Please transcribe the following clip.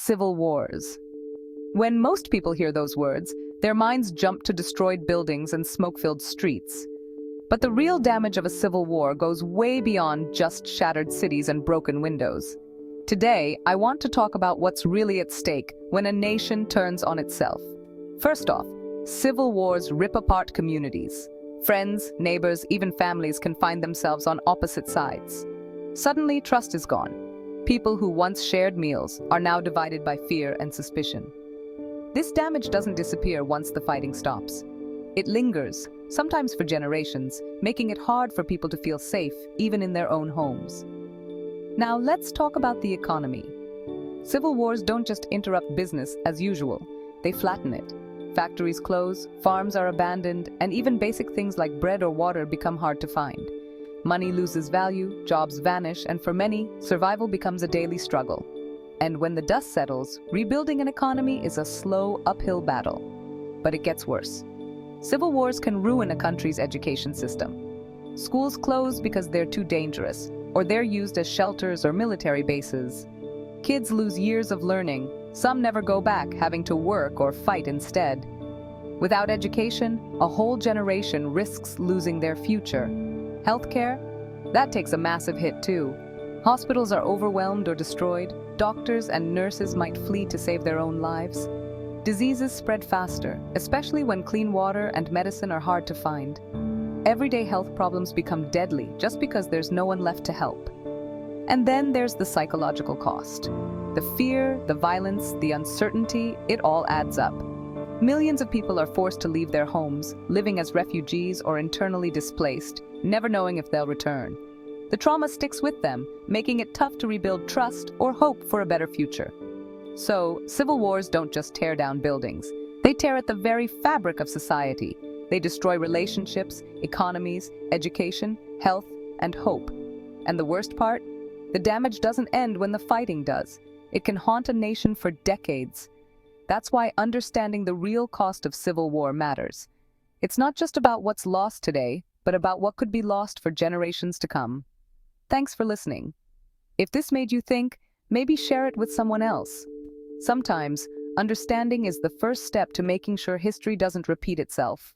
civil wars. When most people hear those words, their minds jump to destroyed buildings and smoke-filled streets. But the real damage of a civil war goes way beyond just shattered cities and broken windows. Today, I want to talk about what's really at stake when a nation turns on itself. First off, civil wars rip apart communities. Friends, neighbors, even families can find themselves on opposite sides. Suddenly, trust is gone. People who once shared meals are now divided by fear and suspicion. This damage doesn't disappear once the fighting stops. It lingers, sometimes for generations, making it hard for people to feel safe, even in their own homes. Now let's talk about the economy. Civil wars don't just interrupt business as usual, they flatten it. Factories close, farms are abandoned, and even basic things like bread or water become hard to find. Money loses value, jobs vanish, and for many, survival becomes a daily struggle. And when the dust settles, rebuilding an economy is a slow, uphill battle. But it gets worse. Civil wars can ruin a country's education system. Schools close because they're too dangerous, or they're used as shelters or military bases. Kids lose years of learning. Some never go back, having to work or fight instead. Without education, a whole generation risks losing their future. Healthcare? That takes a massive hit too. Hospitals are overwhelmed or destroyed. Doctors and nurses might flee to save their own lives. Diseases spread faster, especially when clean water and medicine are hard to find. Everyday health problems become deadly just because there's no one left to help. And then there's the psychological cost. The fear, the violence, the uncertainty, it all adds up. Millions of people are forced to leave their homes, living as refugees or internally displaced, never knowing if they'll return. The trauma sticks with them, making it tough to rebuild trust or hope for a better future. So, civil wars don't just tear down buildings. They tear at the very fabric of society. They destroy relationships, economies, education, health, and hope. And the worst part? The damage doesn't end when the fighting does. It can haunt a nation for decades. That's why understanding the real cost of civil war matters. It's not just about what's lost today, but about what could be lost for generations to come. Thanks for listening. If this made you think, maybe share it with someone else. Sometimes, understanding is the first step to making sure history doesn't repeat itself.